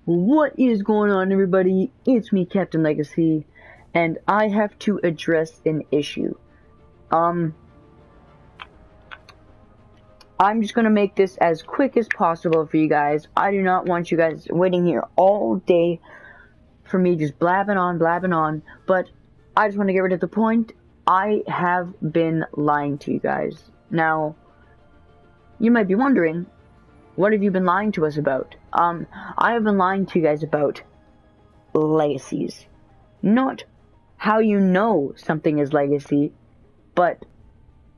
What is going on, everybody? It's me, CaptainLegacyy, and I have to address an issue. I'm just gonna make this as quick as possible for you guys. I do not want you guys waiting here all day for me just blabbing on, but I just want to get rid of the point. I have been lying to you guys. Now, you might be wondering, what have you been lying to us about? I have been lying to you guys about legacies. Not how you know something is legacy, but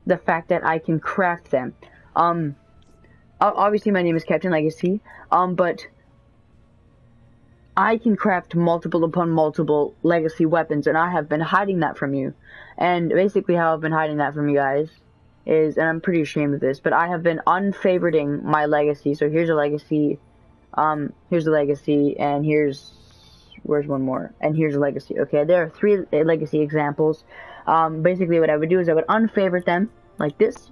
the fact that I can craft them. Obviously my name is CaptainLegacyy, but I can craft multiple upon multiple legacy weapons, and I have been hiding that from you. And basically how I've been hiding that from you guys is, and I'm pretty ashamed of this, but I have been unfavoriting my legacy. So here's a legacy, and here's one more, and here's a legacy. Okay, there are 3 legacy examples. Basically what I would do is I would unfavorite them like this,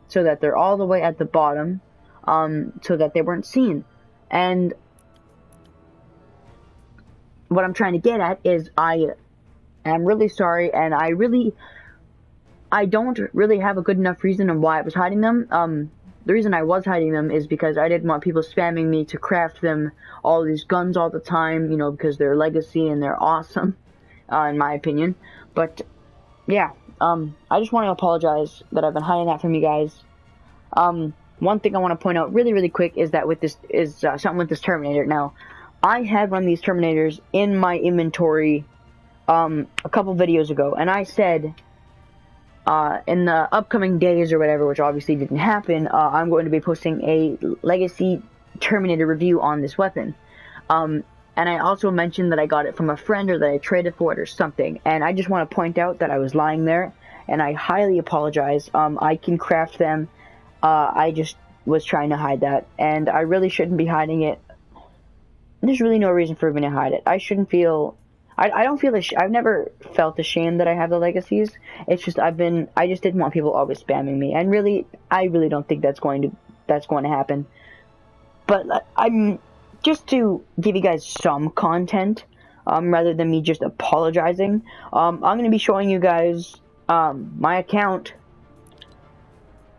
so that they're all the way at the bottom, so that they weren't seen. And what I'm trying to get at is I am really sorry, and I don't really have a good enough reason on why I was hiding them. The reason I was hiding them is because I didn't want people spamming me to craft them all these guns all the time, you know, because they're legacy and they're awesome, in my opinion. But yeah, I just want to apologize that I've been hiding that from you guys. One thing I want to point out really quick is that with this is something with this Terminator. Now, I had one of these Terminators in my inventory a couple videos ago, and I said in the upcoming days or whatever, which obviously didn't happen, I'm going to be posting a legacy Terminator review on this weapon. And I also mentioned that I got it from a friend, or that I traded for it or something. And I just want to point out that I was lying there, and I highly apologize. I can craft them. I just was trying to hide that, and I really shouldn't be hiding it. There's really no reason for me to hide it. I shouldn't feel... I don't feel I've never felt ashamed that I have the legacies. It's just I just didn't want people always spamming me, and really, I really don't think that's going to happen. But I'm just to give you guys some content, rather than me just apologizing. I'm going to be showing you guys my account.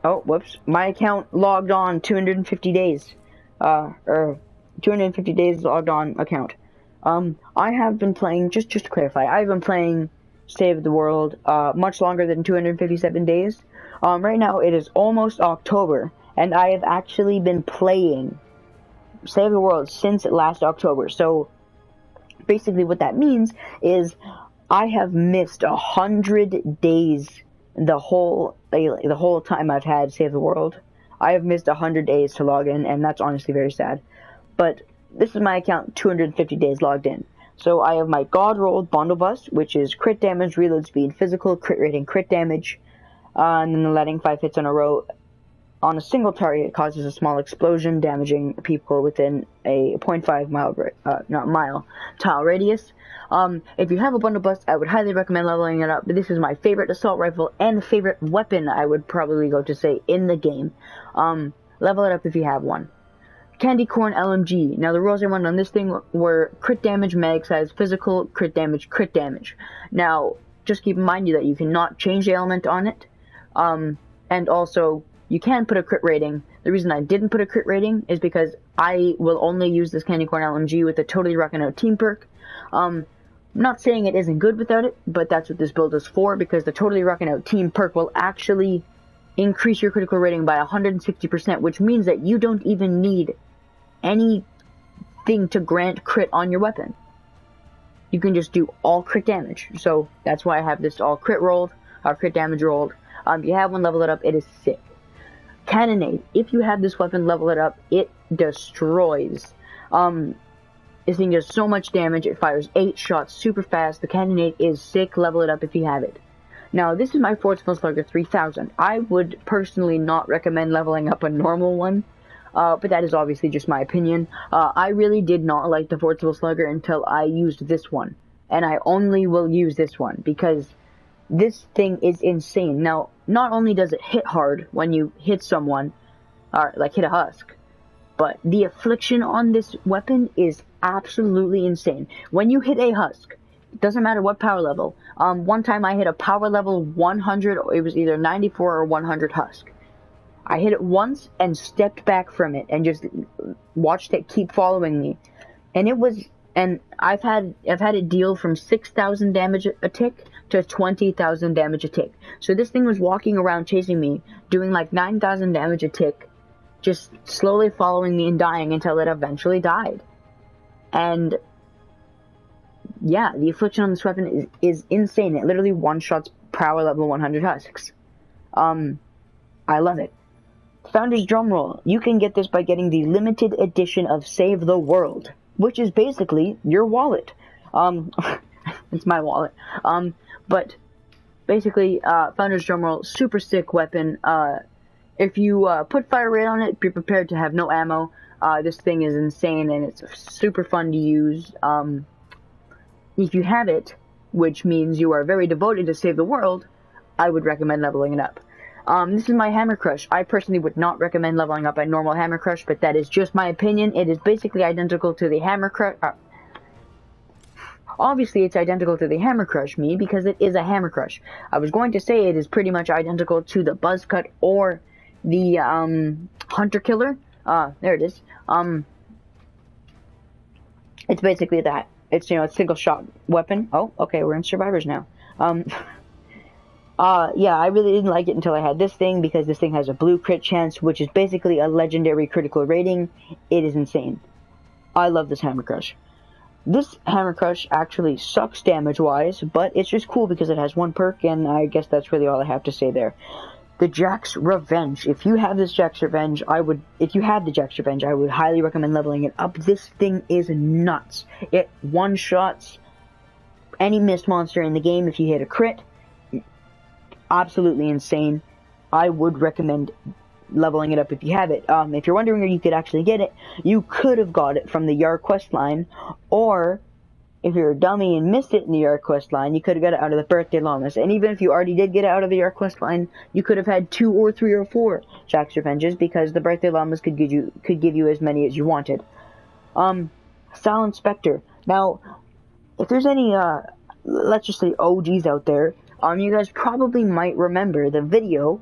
Oh, whoops! My account logged on 250 days, or 250 days logged on account. I have been playing, just to clarify, I've been playing Save the World, much longer than 257 days. Right now it is almost October, and I have actually been playing Save the World since last October. So, basically what that means is I have missed 100 days the whole time I've had Save the World. I have missed 100 days to log in, and that's honestly very sad. But this is my account, 250 days logged in. So I have my God Rolled Bundle Bust, which is crit damage, reload speed, physical, crit rating, crit damage, and then the letting 5 hits in a row on a single target causes a small explosion, damaging people within a 0.5 mile tile radius. If you have a Bundle Bust, I would highly recommend leveling it up. But this is my favorite assault rifle and favorite weapon, I would probably go to say, in the game. Level it up if you have one. Candy Corn LMG. Now, the rules I wanted on this thing were crit damage, mag size, physical, crit damage, crit damage. Now, just keep in mind that you cannot change the element on it. And also, you can put a crit rating. The reason I didn't put a crit rating is because I will only use this Candy Corn LMG with a Totally Rockin' Out Team perk. Not saying it isn't good without it, but that's what this build is for, because the Totally Rockin' Out Team perk will actually increase your critical rating by 160%, which means that you don't even need anything to grant crit on your weapon. You can just do all crit damage. So that's why I have this all crit rolled, or crit damage rolled. If you have one, level it up. It is sick. Cannonade. If you have this weapon, level it up. It destroys. This thing does so much damage. It fires 8 shots super fast. The Cannonade is sick. Level it up if you have it. Now, this is my Fortnite Slugger 3000. I would personally not recommend leveling up a normal one. But that is obviously just my opinion. I really did not like the Fortnite Slugger until I used this one. And I only will use this one, because this thing is insane. Now, not only does it hit hard when you hit someone, or like hit a husk, but the affliction on this weapon is absolutely insane. When you hit a husk, it doesn't matter what power level. One time I hit a power level 100, it was either 94 or 100 husk. I hit it once and stepped back from it and just watched it keep following me. And I've had it deal from 6,000 damage a tick to 20,000 damage a tick. So this thing was walking around chasing me, doing like 9,000 damage a tick, just slowly following me and dying until it eventually died. And yeah, the affliction on this weapon is insane. It literally one-shots power level 100 husks. I love it. Founder's Drumroll. You can get this by getting the limited edition of Save the World, which is basically your wallet. It's my wallet. But basically, Founder's Drumroll, super sick weapon. If you put fire rate on it, be prepared to have no ammo. This thing is insane and it's super fun to use. If you have it, which means you are very devoted to save the world, I would recommend leveling it up. This is my Hammer Crush. I personally would not recommend leveling up a normal Hammer Crush, but that is just my opinion. It is basically identical to the Hammer Crush. Obviously, it's identical to the Hammer Crush me because it is a Hammer Crush. I was going to say it is pretty much identical to the Buzz Cut or the Hunter Killer. There it is. It's basically that. It's, a single shot weapon. Oh, okay, we're in survivors now. Yeah, I really didn't like it until I had this thing because this thing has a blue crit chance, which is basically a legendary critical rating. It is insane. I love this Hammer Crush. This Hammer Crush actually sucks damage-wise, but it's just cool because it has one perk, and I guess that's really all I have to say there. The Jack's Revenge. If you have this Jack's Revenge, I would highly recommend leveling it up. This thing is nuts. It one-shots any mist monster in the game if you hit a crit. Absolutely insane. I would recommend leveling it up if you have it. If you're wondering where you could actually get it, you could have got it from the Yar quest line, or if you're a dummy and missed it in the Yar quest line, you could have got it out of the Birthday Llamas. And even if you already did get it out of the Yar quest line, you could have had 2 or 3 or 4 Jack's Revenges because the Birthday Llamas could give you as many as you wanted. Silent Spectre. Now, if there's any let's just say OGs out there, you guys probably might remember the video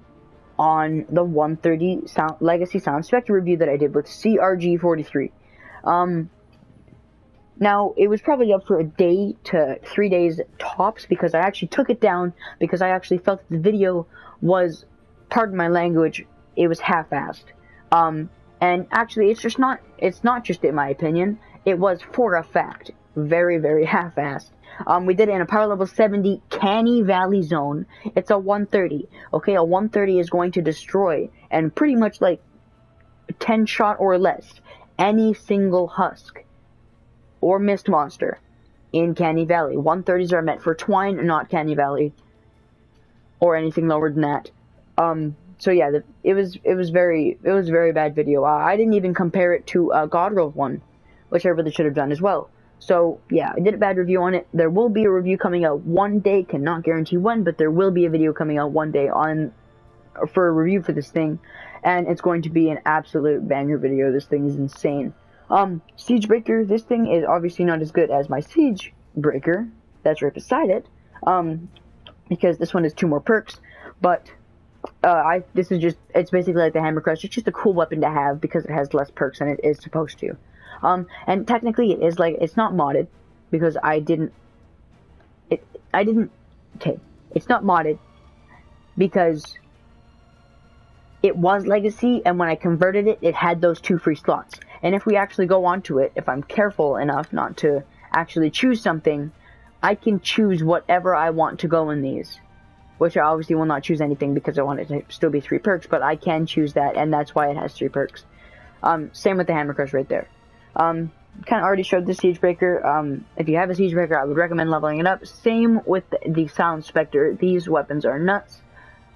on the 130 Legacy Silent Spectre review that I did with CRG43. Now, it was probably up for a day to 3 days tops because I actually took it down because I actually felt that the video was, pardon my language, it was half-assed. And actually, it's not just in my opinion, it was for a fact very, very half-assed. We did it in a power level 70 Canny Valley zone. It's a 130. Okay, a 130 is going to destroy, and pretty much like 10 shot or less, any single husk or mist monster in Canny Valley. 130s are meant for Twine, not Canny Valley, or anything lower than that. So yeah, it was a very bad video. I didn't even compare it to Godroll one, which I really should have done as well. So yeah, I did a bad review on it. There will be a review coming out one day, cannot guarantee when, but there will be a video coming out one day for a review for this thing, and it's going to be an absolute banger video. This thing is insane. Siegebreaker, this thing is obviously not as good as my Siegebreaker that's right beside it, because this one has 2 more perks, but it's basically like the Hammer Crush. It's just a cool weapon to have because it has less perks than it is supposed to. And technically it is it's not modded because it's not modded because it was Legacy, and when I converted it, it had those 2 free slots. And if we actually go onto it, if I'm careful enough not to actually choose something, I can choose whatever I want to go in these. Which I obviously will not choose anything because I want it to still be 3 perks, but I can choose that, and that's why it has 3 perks. Same with the Hammer Crush right there. Kind of already showed the Siegebreaker. If you have a Siegebreaker, I would recommend leveling it up. Same with the Silent Spectre. These weapons are nuts.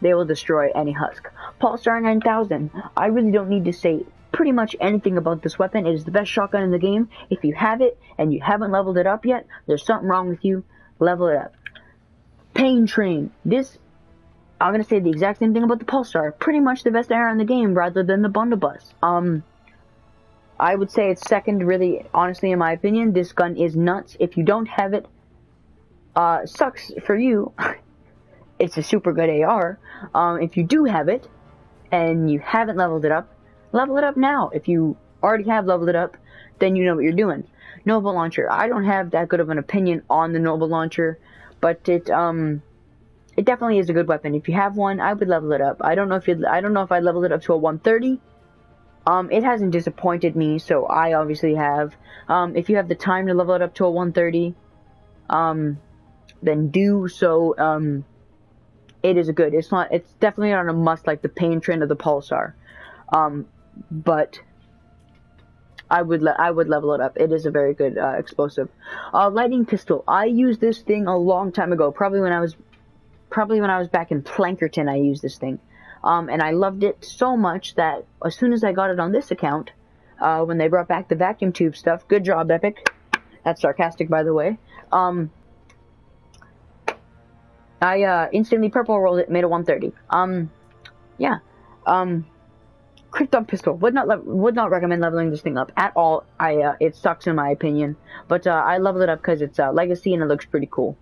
They will destroy any husk. Pulsar 9000. I really don't need to say pretty much anything about this weapon. It is the best shotgun in the game. If you have it and you haven't leveled it up yet, there's something wrong with you. Level it up. Pain Train. This, I'm going to say the exact same thing about the Pulsar. Pretty much the best AR in the game rather than the Bundle Bus. I would say it's second, really, honestly, in my opinion. This gun is nuts. If you don't have it, sucks for you. It's a super good AR. If you do have it, and you haven't leveled it up now. If you already have leveled it up, then you know what you're doing. Snowball Launcher. I don't have that good of an opinion on the Snowball Launcher, but it definitely is a good weapon. If you have one, I would level it up. I don't know if I leveled it up to a 130. It hasn't disappointed me, so I obviously have. If you have the time to level it up to a 130, then do so. It is a good. It's definitely not a must like the Pain Trend or the Pulsar. But I would level it up. It is a very good explosive. Lightning pistol. I used this thing a long time ago. Probably when I was back in Plankerton, I used this thing. And I loved it so much that as soon as I got it on this account, when they brought back the vacuum tube stuff, good job, Epic. That's sarcastic, by the way. I instantly purple rolled it, made a 130. Yeah. Krypton pistol. Would not recommend leveling this thing up at all. It sucks in my opinion. But I leveled it up because it's Legacy and it looks pretty cool.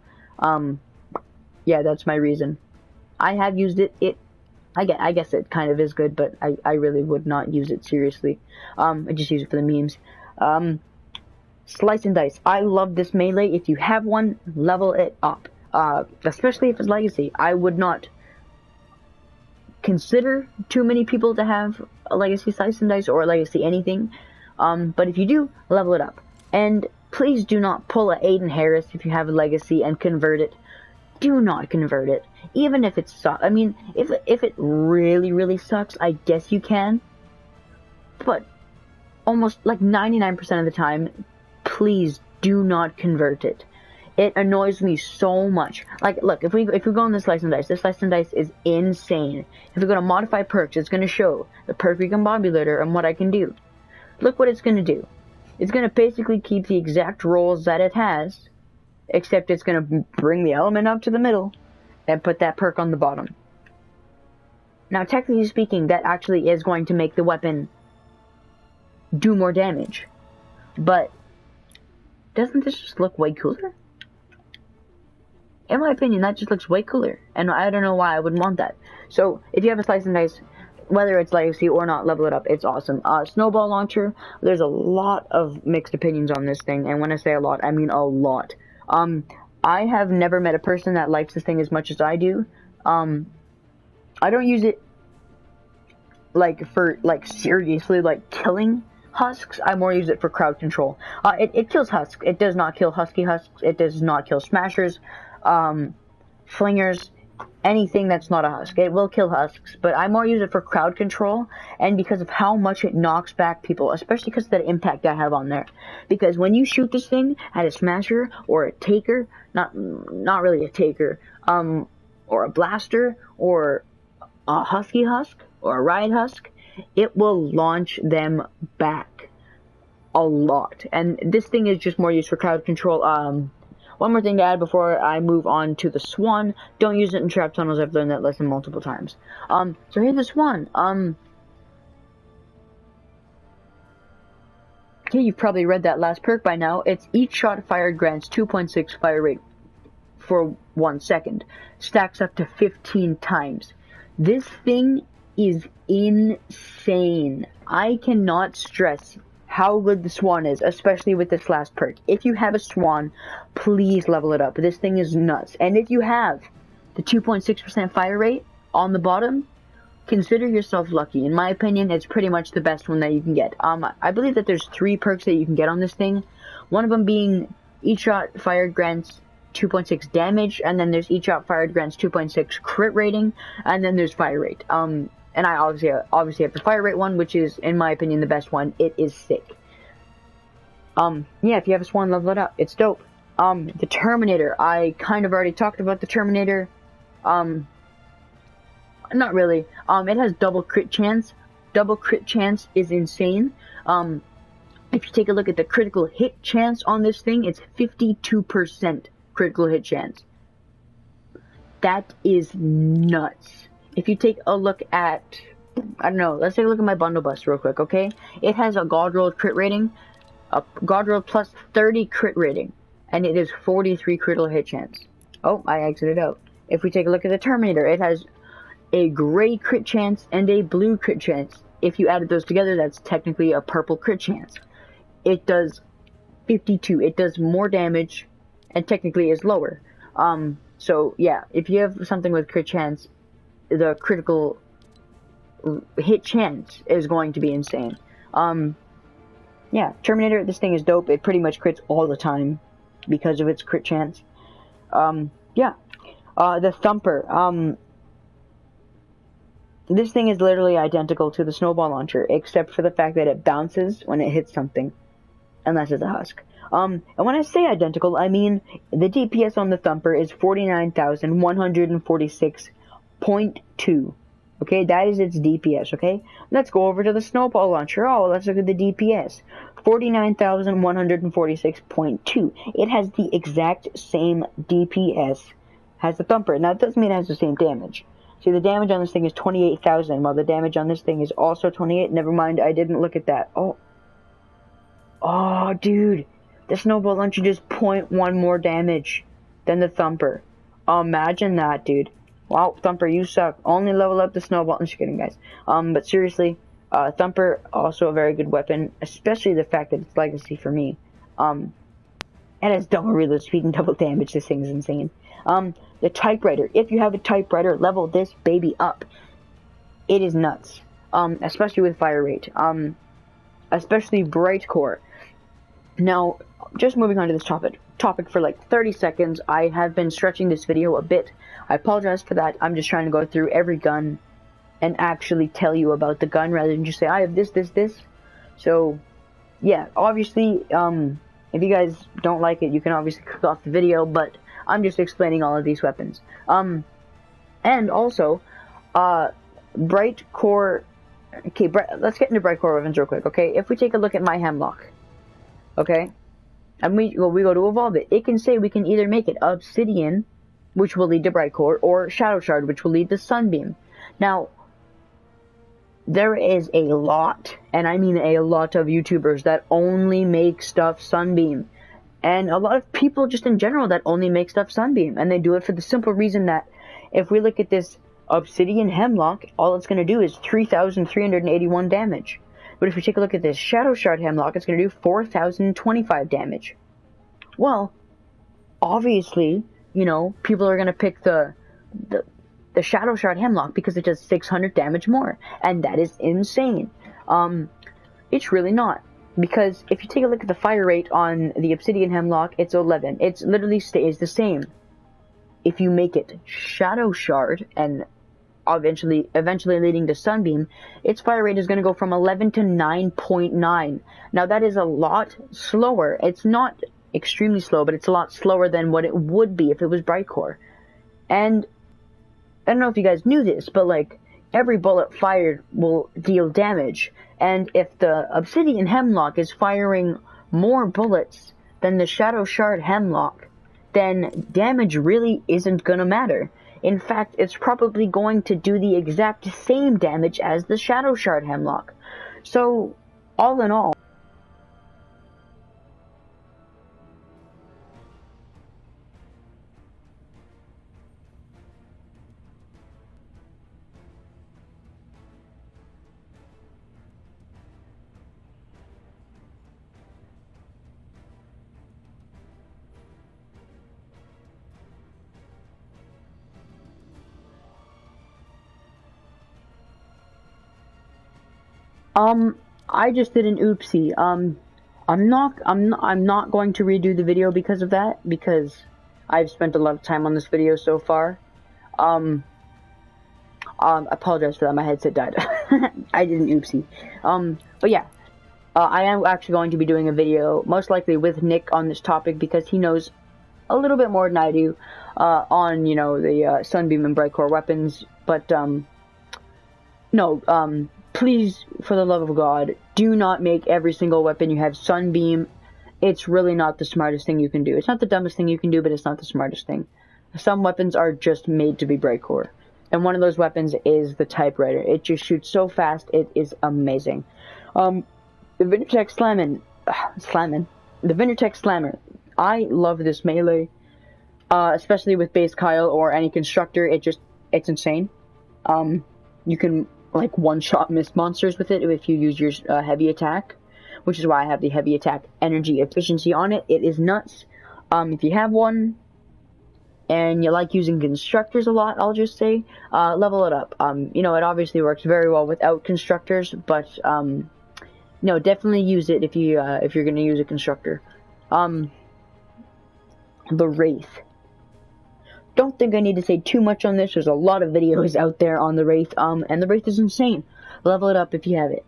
Yeah, that's my reason. I have used it. I guess it kind of is good, but I really would not use it seriously. I just use it for the memes. Slice and dice. I love this melee. If you have one, level it up. Especially if it's Legacy. I would not consider too many people to have a Legacy Slice and Dice or a Legacy anything. But if you do, level it up. And please do not pull a Aiden Harris if you have a Legacy and convert it. Do not convert it. Even if it sucks. I mean, if it really, really sucks, I guess you can. But almost like 99% of the time, please do not convert it. It annoys me so much. Like, look, if we go on this Slice and Dice, this Slice and Dice is insane. If we go to Modify Perks, it's going to show the perk recombobulator and what I can do. Look what it's going to do. It's going to basically keep the exact rolls that it has, except it's going to bring the element up to the middle and put that perk on the bottom. Now, technically speaking, that actually is going to make the weapon do more damage. But doesn't this just look way cooler? In my opinion, that just looks way cooler, and I don't know why I wouldn't want that. So, if you have a Slice and Dice, whether it's Legacy or not, level it up. It's awesome. Snowball Launcher, there's a lot of mixed opinions on this thing, and when I say a lot, I mean a lot. I have never met a person that likes this thing as much as I do. I don't use it, for seriously, killing husks. I more use it for crowd control. It kills husks. It does not kill husky husks. It does not kill smashers. Flingers, anything that's not a husk. It will kill husks, but I more use it for crowd control, and because of how much it knocks back people, especially because of that impact I have on there. Because when you shoot this thing at a smasher or a taker, not really a taker, or a blaster or a husky husk or a riot husk, it will launch them back a lot. And this thing is just more used for crowd control. One more thing to add before I move on to the Swan. Don't use it in trap tunnels. I've learned that lesson multiple times. So here's the Swan. Okay, you've probably read that last perk by now. It's each shot fired grants 2.6 fire rate for 1 second. Stacks up to 15 times. This thing is insane. I cannot stress how good the Swan is, especially with this last perk. If you have a Swan, please level it up. This thing is nuts. And if you have the 2.6% fire rate on the bottom, consider yourself lucky. In my opinion, it's pretty much the best one that you can get. I believe that there's 3 perks that you can get on this thing. One of them being each shot fired grants 2.6 damage, and then there's each shot fired grants 2.6 crit rating, and then there's fire rate. And I obviously have the fire rate one, which is, in my opinion, the best one. It is sick. Yeah, if you have a Swan, level it up. It's dope. The Terminator. I kind of already talked about the Terminator. Not really. It has double crit chance. Double crit chance is insane. If you take a look at the critical hit chance on this thing, it's 52% critical hit chance. That is nuts. If you take a look at I don't know. Let's take a look at my bundle bust real quick, okay? It has a God roll crit rating, a God roll plus 30 crit rating, and it is 43 critical hit chance. Oh, I exited out. If we take a look at the Terminator, it has a gray crit chance and a blue crit chance. If you added those together, that's technically a purple crit chance. It does 52. It does more damage, and technically is lower. So yeah, if you have something with crit chance, the critical hit chance is going to be insane. Yeah, Terminator, this thing is dope. It pretty much crits all the time because of its crit chance. Yeah. The Thumper, this thing is literally identical to the Snowball Launcher, except for the fact that it bounces when it hits something, unless it's a husk. And when I say identical, I mean the DPS on the Thumper is 49,146.2. Okay, that is its DPS, okay? Let's go over to the Snowball Launcher. Oh, let's look at the DPS. 49,146.2. It has the exact same DPS as the Thumper. Now, it doesn't mean it has the same damage. See, the damage on this thing is 28,000, while the damage on this thing is also 28. Never mind, I didn't look at that. Oh, dude. The Snowball Launcher does 0.1 more damage than the Thumper. Imagine that, dude. Wow, Thumper, you suck. Only level up the Snowball. I'm just kidding, guys. But seriously, Thumper, also a very good weapon, especially the fact that it's legacy for me. It has double reload speed and double damage. This thing is insane. The typewriter. If you have a typewriter, level this baby up. It is nuts. Especially with fire rate. Especially Bright Core. Now, just moving on to this topic for like 30 seconds. I have been stretching this video a bit. I apologize for that. I'm just trying to go through every gun and actually tell you about the gun rather than just say, I have this. So, yeah, obviously, if you guys don't like it, you can obviously click off the video, but I'm just explaining all of these weapons. And also, Bright Core... Okay, let's get into Bright Core weapons real quick, okay? If we take a look at my Hemlock, okay? And we go to evolve it. It can say we can either make it Obsidian, which will lead to Bright Core, or Shadow Shard, which will lead to Sunbeam. Now, there is a lot, and I mean a lot of YouTubers that only make stuff Sunbeam. And a lot of people just in general that only make stuff Sunbeam. And they do it for the simple reason that if we look at this Obsidian Hemlock, all it's going to do is 3,381 damage. But if we take a look at this Shadow Shard Hemlock, it's going to do 4,025 damage. Well, obviously, you know, people are going to pick the Shadow Shard Hemlock because it does 600 damage more. And that is insane. It's really not. Because if you take a look at the fire rate on the Obsidian Hemlock, it's 11. It literally stays the same. If you make it Shadow Shard and eventually leading to Sunbeam, its fire rate is going to go from 11 to 9.9. Now that is a lot slower. It's not extremely slow, but it's a lot slower than what it would be if it was Bright Core. And I don't know if you guys knew this, but like every bullet fired will deal damage. And if the Obsidian Hemlock is firing more bullets than the Shadow Shard Hemlock, then damage really isn't gonna matter. In fact, it's probably going to do the exact same damage as the Shadow Shard Hemlock. So, all in all, I just did an oopsie. I'm not going to redo the video because of that, because I've spent a lot of time on this video so far. Apologize for that, my headset died. I did an oopsie. But yeah, I am actually going to be doing a video, most likely with Nick on this topic, because he knows a little bit more than I do, on, you know, the, Sunbeam and Bright Core weapons, but, no, please, for the love of God, do not make every single weapon you have Sunbeam. It's really not the smartest thing you can do. It's not the dumbest thing you can do, but it's not the smartest thing. Some weapons are just made to be Bright Core. And one of those weapons is the typewriter. It just shoots so fast, it is amazing. The Vindertech the Vindertech Slammer. I love this melee, especially with base Kyle or any constructor. It's insane. You can like one-shot miss monsters with it if you use your heavy attack, which is why I have the heavy attack energy efficiency on it. It is nuts. If you have one and you like using constructors a lot, I'll just say, level it up. You know, it obviously works very well without constructors, but, no, definitely use it if you're gonna use a constructor. The Wraith. Don't think I need to say too much on this. There's a lot of videos out there on the Wraith, and the Wraith is insane. Level it up if you have it.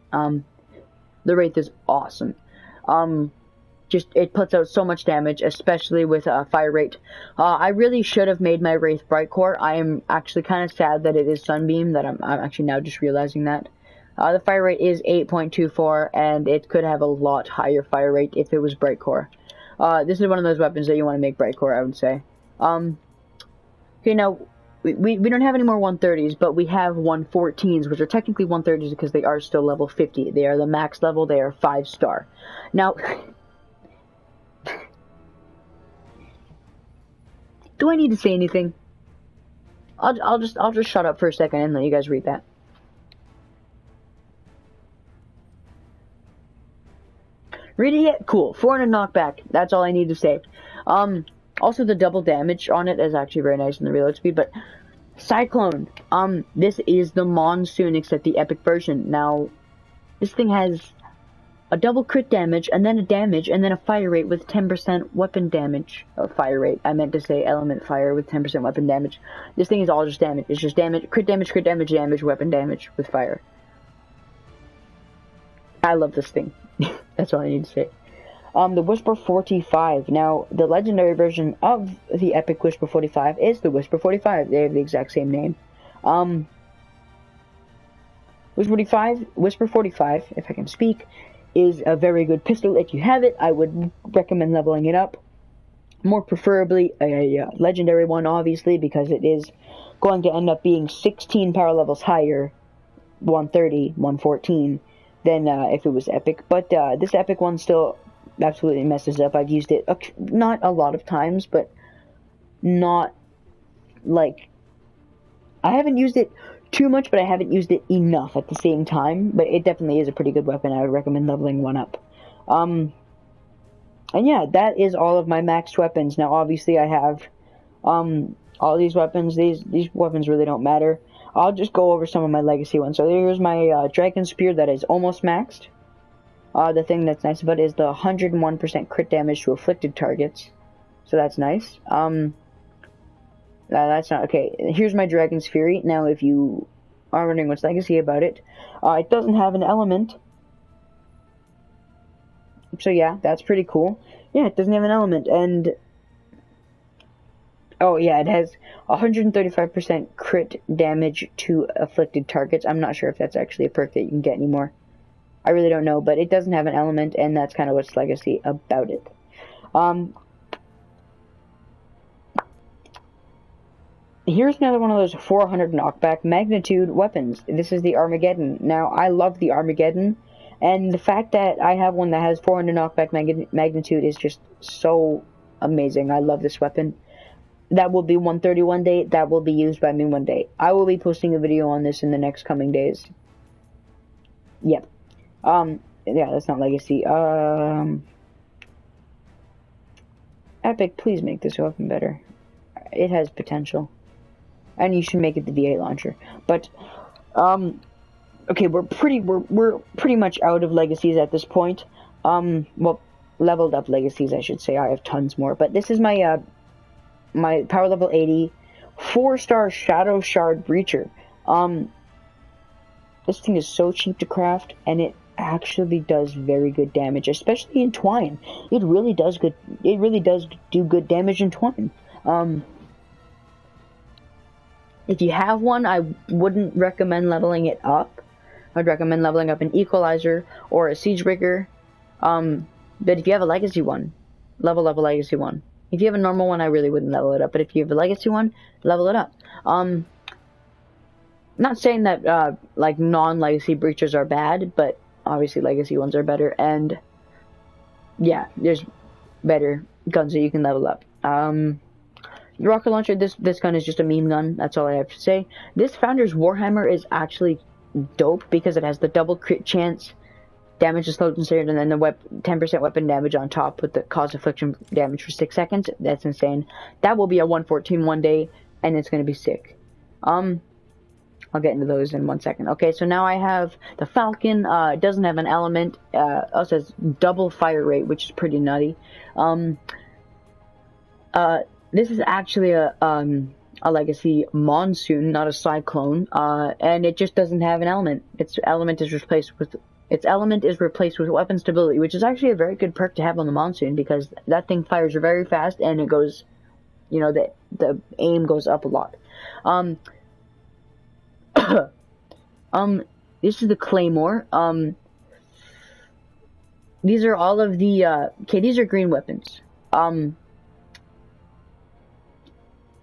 The Wraith is awesome. Just, it puts out so much damage, especially with fire rate. I really should have made my Wraith Bright Core. I am actually kind of sad that it is Sunbeam, that I'm actually now just realizing that. The fire rate is 8.24, and it could have a lot higher fire rate if it was Bright Core. This is one of those weapons that you want to make Bright Core, I would say. Okay, now, we don't have any more 130s, but we have 114s, which are technically 130s because they are still level 50. They are the max level, they are 5-star. Now, do I need to say anything? I'll just shut up for a second and let you guys read that. Read it yet? Cool. 400 knockback. That's all I need to say. Also, the double damage on it is actually very nice in the reload speed, but Cyclone. This is the Monsoon except the epic version. Now, this thing has a double crit damage, and then a damage, and then a fire rate with 10% weapon damage. Fire rate. I meant to say element fire with 10% weapon damage. This thing is all just damage. It's just damage, crit damage, weapon damage with fire. I love this thing. That's all I need to say. The Whisper 45. Now, the legendary version of the epic Whisper 45 is the Whisper 45. They have the exact same name. Whisper 45, if I can speak, is a very good pistol. If you have it, I would recommend leveling it up. More preferably a legendary one, obviously, because it is going to end up being 16 power levels higher, 130, 114, than if it was epic. But this epic one still absolutely messes up. I've used it not a lot of times, but not like, I haven't used it too much, but I haven't used it enough at the same time. But it definitely is a pretty good weapon. I would recommend leveling one up. And yeah, that is all of my maxed weapons. Now obviously I have all these weapons. These weapons really don't matter. I'll just go over some of my legacy ones. So here's my Dragon Spear that is almost maxed. The thing that's nice about it is the 101% crit damage to afflicted targets. So that's nice. That's not okay. Here's my Dragon's Fury. Now, if you are wondering what's legacy about it, it doesn't have an element. So yeah, that's pretty cool. Yeah, it doesn't have an element, and oh yeah, it has 135% crit damage to afflicted targets. I'm not sure if that's actually a perk that you can get anymore. I really don't know, but it doesn't have an element, and that's kind of what's legacy about it. Here's another one of those 400 knockback magnitude weapons. This is the Armageddon. Now, I love the Armageddon, and the fact that I have one that has 400 knockback magnitude is just so amazing. I love this weapon. That will be 130 one day. That will be used by me one day. I will be posting a video on this in the next coming days. Yep. Yeah, that's not legacy. Epic, please make this weapon better. It has potential. And you should make it the V8 launcher. But, okay, we're pretty much out of legacies at this point. Well, leveled up legacies, I should say. I have tons more. But this is my, my power level 80 4-star Shadow Shard Breacher. This thing is so cheap to craft, and it actually does very good damage, especially in Twine. It really does do good damage in Twine. If you have one, I wouldn't recommend leveling it up. I'd recommend leveling up an Equalizer or a Siegebreaker. But if you have a Legacy one, level up a Legacy one. If you have a normal one, I really wouldn't level it up. But if you have a Legacy one, level it up. Not saying that like non-legacy breaches are bad, but obviously legacy ones are better, and yeah, there's better guns that you can level up. The rocket launcher, this gun is just a meme gun, that's all I have to say. This Founder's Warhammer is actually dope because it has the double crit chance, damage is slowed and steered, and then the 10% weapon damage on top with the cause affliction damage for 6 seconds. That's insane. That will be a 114 one day, and it's going to be sick. I'll get into those in 1 second. Okay, so now I have the Falcon. It doesn't have an element. Also has double fire rate, which is pretty nutty. This is actually a legacy monsoon, not a cyclone. And it just doesn't have an element. Its element is replaced with weapon stability, which is actually a very good perk to have on the monsoon because that thing fires very fast and it goes, you know, the aim goes up a lot. This is the Claymore. These are all of the, these are green weapons.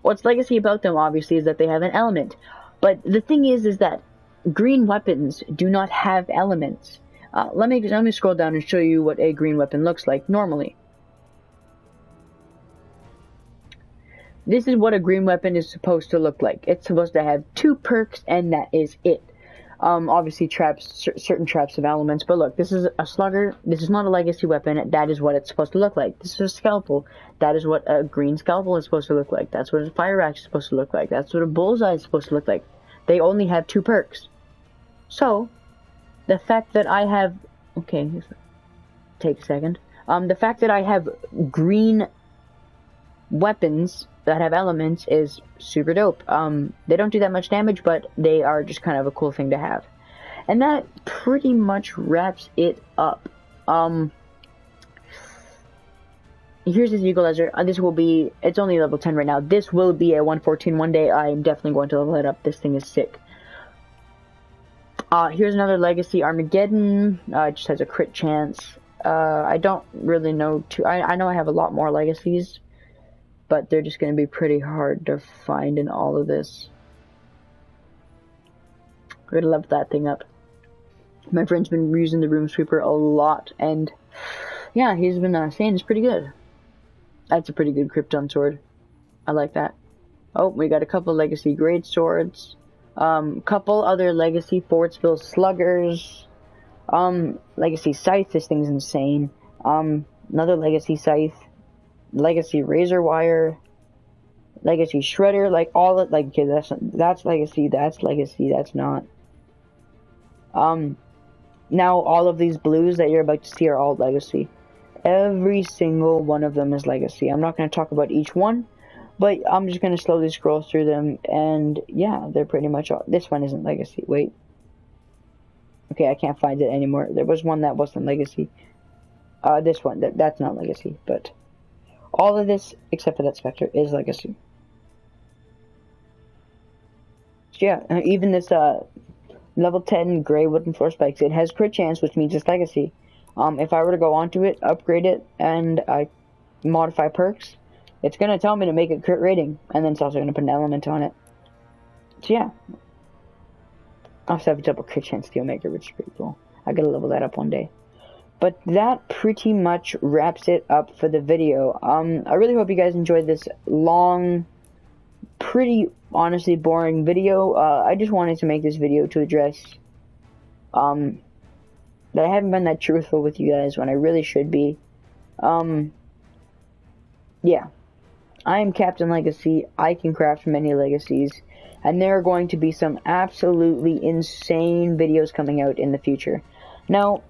What's legacy about them, obviously, is that they have an element. But the thing is that green weapons do not have elements. Let me scroll down and show you what a green weapon looks like normally. This is what a green weapon is supposed to look like. It's supposed to have 2 perks, and that is it. Obviously certain traps have elements, but look, this is a slugger. This is not a legacy weapon. That is what it's supposed to look like. This is a scalpel. That is what a green scalpel is supposed to look like. That's what a fire axe is supposed to look like. That's what a bullseye is supposed to look like. They only have 2 perks. So, the fact that I have... Okay, take a second. The fact that I have green weapons that have elements is super dope. They don't do that much damage, but they are just kind of a cool thing to have. And that pretty much wraps it up. Here's this equalizer. This will be... It's only level 10 right now. This will be a 114 one day. I am definitely going to level it up. This thing is sick. Here's another legacy, Armageddon. It just has a crit chance. I don't really know I know I have a lot more legacies, but they're just going to be pretty hard to find in all of this. We're going to level that thing up. My friend's been using the Room Sweeper a lot, and yeah, he's been saying it's pretty good. That's a pretty good Krypton sword. I like that. Oh, we got a couple legacy great swords. Couple other legacy Fortsville sluggers. Legacy scythe. This thing's insane. Another legacy scythe. Legacy razor wire. Legacy shredder. Like all it. Like okay, that's legacy. That's legacy. That's not. Now all of these blues that you're about to see are all legacy. Every single one of them is legacy. I'm not going to talk about each one, but I'm just going to slowly scroll through them, and yeah, they're pretty much all... This one isn't legacy. Wait. Okay, I can't find it anymore. There was one that wasn't legacy. This one, that's not legacy, but all of this, except for that Spectre, is legacy. So yeah, even this level 10 gray wooden floor spikes, it has crit chance, which means it's legacy. If I were to go onto it, upgrade it, and modify perks, it's going to tell me to make a crit rating, and then it's also going to put an element on it. So yeah. I also have a double crit chance Steelmaker, which is pretty cool. I gotta level that up one day. But that pretty much wraps it up for the video. I really hope you guys enjoyed this long, pretty honestly boring video. I just wanted to make this video to address that I haven't been that truthful with you guys when I really should be. Yeah. I am CaptainLegacyy. I can craft many legacies. And there are going to be some absolutely insane videos coming out in the future. Now,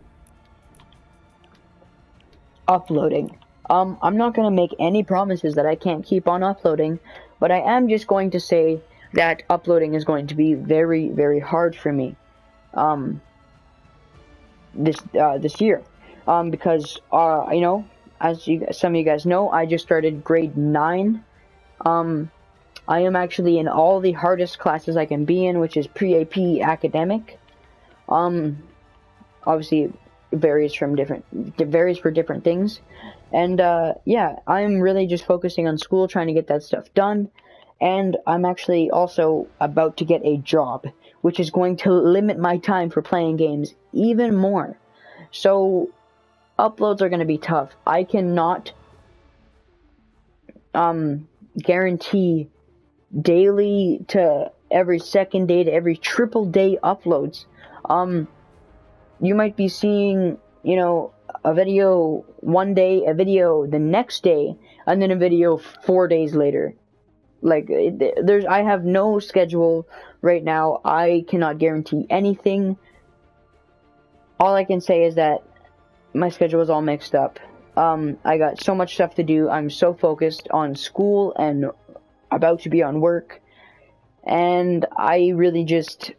uploading. I'm not going to make any promises that I can't keep on uploading, but I am just going to say that uploading is going to be very, very hard for me. This year, because you know, as some of you guys know, I just started grade 9. I am actually in all the hardest classes I can be in, which is pre-AP academic. Obviously, it varies for different things, and yeah, I'm really just focusing on school, trying to get that stuff done, and I'm actually also about to get a job, which is going to limit my time for playing games even more. So uploads are going to be tough. I cannot guarantee daily to every second day to every triple day uploads. You might be seeing, you know, a video one day, a video the next day, and then a video 4 days later. Like, I have no schedule right now. I cannot guarantee anything. All I can say is that my schedule is all mixed up. I got so much stuff to do. I'm so focused on school and about to be on work. And I really just...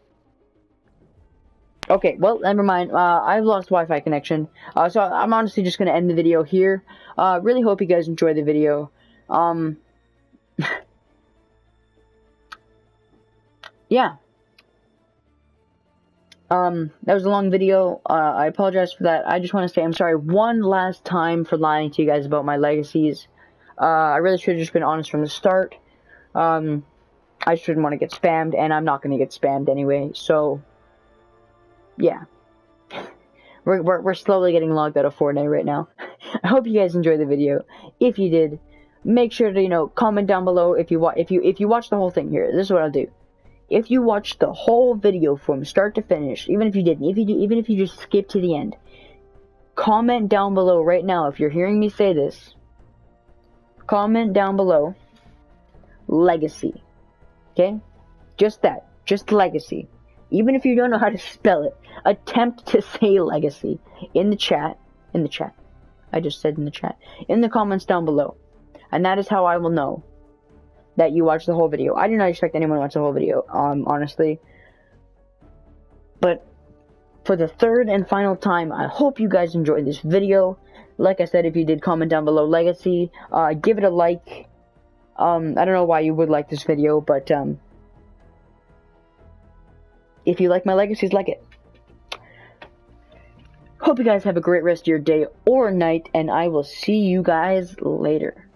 Okay, well, never mind. I've lost Wi-Fi connection. So I'm honestly just going to end the video here. Really hope you guys enjoy the video. Yeah. That was a long video. I apologize for that. I just want to say I'm sorry one last time for lying to you guys about my legacies. I really should have just been honest from the start. I just didn't want to get spammed, and I'm not going to get spammed anyway, so... Yeah, we're slowly getting logged out of Fortnite right now. I hope you guys enjoyed the video. If you did, make sure to, you know, comment down below if you watch the whole thing here. This is what I'll do. If you watched the whole video from start to finish, even if you didn't, even if you just skipped to the end, comment down below right now if you're hearing me say this. Comment down below legacy. Okay? Just that. Just legacy. Even if you don't know how to spell it, attempt to say legacy in the chat. I just said in the chat. In the comments down below. And that is how I will know that you watched the whole video. I do not expect anyone to watch the whole video, honestly. But for the third and final time, I hope you guys enjoyed this video. Like I said, if you did, comment down below legacy. Give it a like. I don't know why you would like this video, but if you like my legacies, like it. Hope you guys have a great rest of your day or night, and I will see you guys later.